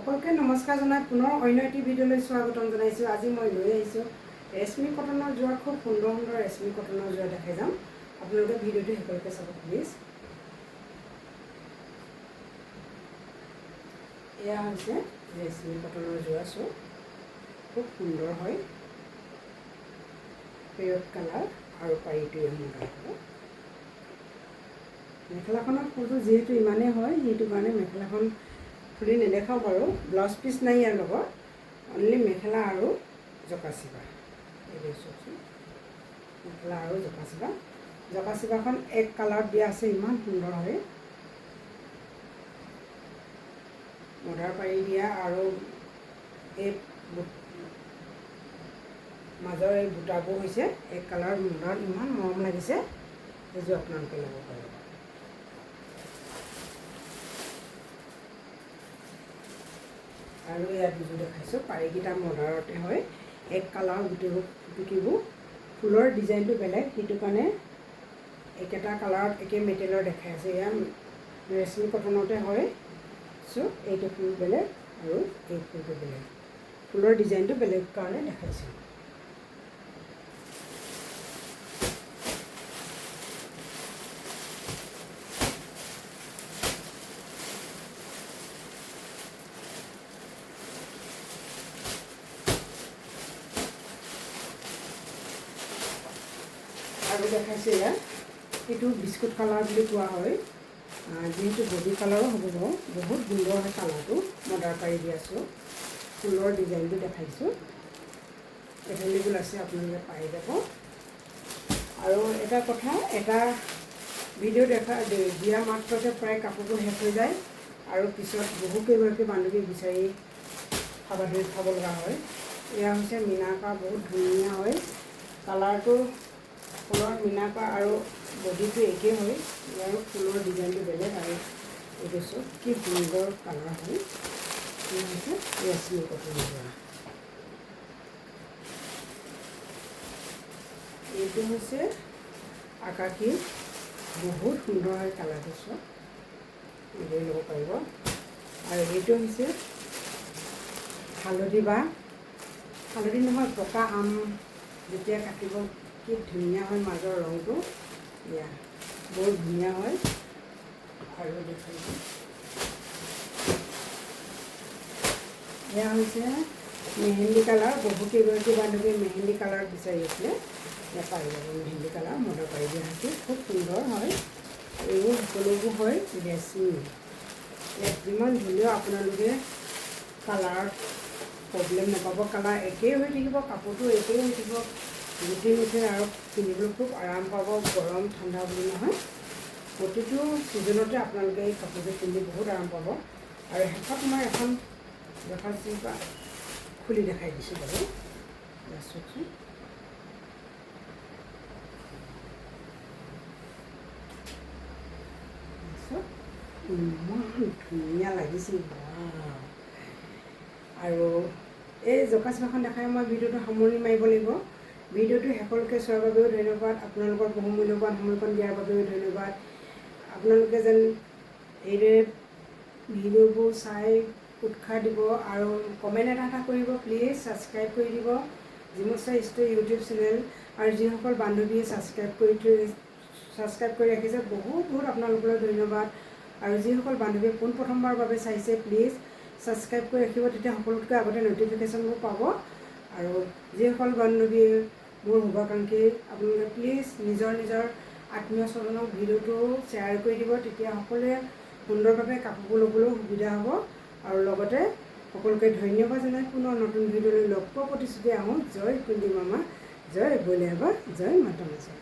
সকলকে নমস্কাৰ জনাই পুনৰ অন্য এটি ভিডিঅ'লৈ স্বাগতম জনাইছোঁ। আজি মই লৈ আহিছোঁ ৰেশমী কটনৰ যোৰা, খুব সুন্দৰ সুন্দৰ ৰেশমী কটনৰ যোৰা দেখাই যাম। আপোনালোকে ভিডিঅ'টো সকলোকে চাব প্লিজ। এয়া হৈছে ৰেশমী কটনৰ যোৰা, খুব সুন্দৰ হয়, পেৰট কালাৰ আৰু পাৰিটো মুগা হয়। মেখেলাখনৰ ফুলটো যিহেতু ইমানেই হয়, সেইটো কাৰণে মেখেলাখন খুলি নেদেখাওঁ বাৰু। ব্লাউজ পিচ নাই ইয়াৰ লগত, অনলি মেখেলা আৰু জকাচিপা। এইটো চাওকচোন, মেখেলা আৰু জকাচিপা। জকাচিপাখন এক কালাৰত দিয়া আছে, ইমান সুন্দৰ হয়। মদাৰ পাৰি দিয়া আৰু এই মাজৰ এই বুটাবোৰ হৈছে এক কালাৰ মদাৰ, ইমান মৰম লাগিছে। এইযোৰ আপোনালোকে ল'ব পাৰিব। আৰু ইয়াত দুযোৰ দেখাইছোঁ, পাৰিকেইটা মদাৰতে হয়, এক কালাৰ গোটেইবোৰ টুকিবোৰ। ফুলৰ ডিজাইনটো বেলেগ, সেইটো কাৰণে একেটা কালাৰত একে মেটেৰিয়েলৰ দেখাই আছে। এয়া ৰেশমী কটনতে হয়। এইটো ফুল বেলেগ আৰু এই ফুলটো বেলেগ, ফুলৰ ডিজাইনটো বেলেগ কাৰণে দেখাইছোঁ। আৰু দেখাইছোঁ ইয়াত, এইটো বিস্কুট কালাৰ বুলি কোৱা হয়, যিহেতু বডি কালাৰো হ'ব বাৰু। বহুত সুন্দৰ হয় কালাৰটো, মদাৰ পাৰি দি আছোঁ। ফুলৰ ডিজাইনটো দেখাইছোঁ, এভেইলেবল আছে, আপোনালোকে পাই যাব। আৰু এটা কথা, এটা ভিডিঅ' দিয়া মাত্ৰতে প্ৰায় কাপোৰবোৰ শেষ হৈ যায়, আৰু পিছত বহুকেইগৰাকী বান্ধৱী বিচাৰি হাবাথুৰিত খাব লগা হয়। এয়া হৈছে মীনাকাৰ, বহুত ধুনীয়া হয় কালাৰটো। ফুলৰ মীনাকাৰ আৰু বডিটো একেই হয়, ইয়াৰো ফুলৰ ডিজাইনটো বেলেগ। আৰু এইটো চব কি সুন্দৰ কালাৰ হয়। এয়া হৈছে ৰেশমী কটনৰ যোৰা। এইটো হৈছে আকাশী, বহুত সুন্দৰ হয় কালাৰটো, চব এইটোৱে ল'ব পাৰিব। আৰু এইটো হৈছে হালধি, বা হালধি নহয়, পকা আম যেতিয়া কাটিব কি ধুনীয়া হয় মাজৰ ৰংটো, এয়া বৰ ধুনীয়া হয়। আৰু দেখাইছোঁ, এয়া হৈছে মেহেন্দি কালাৰ। বহুকেইগৰাকী বান্ধৱীয়ে মেহেন্দি কালাৰ বিচাৰি আছিলে, এয়া পাই যাব। মেহেন্দি কালাৰ মদাৰ পাৰি দিয়া হৈছে, খুব সুন্দৰ হয়। এইবোৰ সকলোবোৰ হয় ৰেশমী। ইয়াত যিমান ধুলেও আপোনালোকে কালাৰত প্ৰব্লেম নাপাব, কালাৰ একেই হৈ থাকিব, কাপোৰটো একেই হৈ থাকিব, গুটি নুঠে আৰু পিন্ধিবলৈ খুব আৰাম পাব। গৰম ঠাণ্ডা বুলি নহয়, প্ৰতিটো ছিজনতে আপোনালোকে এই কাপোৰযোৰ পিন্ধি বহুত আৰাম পাব। আৰু শেষত মই এখন জকাচিপা খুলি দেখাই দিছোঁ বাৰু, চাওকচোন। ইমান ধুনীয়া লাগিছিল, আৰু এই জকাচিপাখন দেখাই মই ভিডিঅ'টো সামৰণি মাৰিব লাগিব। ভিডিঅ'টো শেষলৈকে চোৱাৰ বাবেও ধন্যবাদ। আপোনালোকৰ বহুমূল্যৱান সময়কণ দিয়াৰ বাবেও ধন্যবাদ। আপোনালোকে যেন এইদৰে ভিডিঅ'বোৰ চাই উৎসাহ দিব, আৰু কমেণ্ট এটা কৰিব প্লিজ। ছাবস্ক্ৰাইব কৰি দিব জিমুছা ষ্ট'ৰী ইউটিউব চেনেল। আৰু যিসকল বান্ধৱীয়ে ছাবস্ক্ৰাইব কৰি ৰাখিছে, বহুত বহুত আপোনালোকলৈ ধন্যবাদ। আৰু যিসকল বান্ধৱীয়ে পোনপ্ৰথমবাৰৰ বাবে চাইছে, প্লিজ ছাবস্ক্ৰাইব কৰি ৰাখিব, তেতিয়া সকলোতকৈ আগতে ন'টিফিকেশ্যনবোৰ পাব। আৰু যিসকল বান্ধৱীয়ে মোৰ শুভাকাংক্ষী, আপোনালোকে প্লিজ নিজৰ আত্মীয় স্বজনক ভিডিঅ'টো শ্বেয়াৰ কৰি দিব, তেতিয়া সকলোৱে সুন্দৰভাৱে কাপোৰবোৰ ল'বলৈও সুবিধা হ'ব। আৰু লগতে সকলোকে ধন্যবাদ জনাই পুনৰ নতুন ভিডিঅ'লৈ লগ পোৱাৰ প্ৰতিশ্ৰুতি আহোঁ। জয় কুন্দি মামা, জয় বলিয়াবা, জয় মাতা নাচা।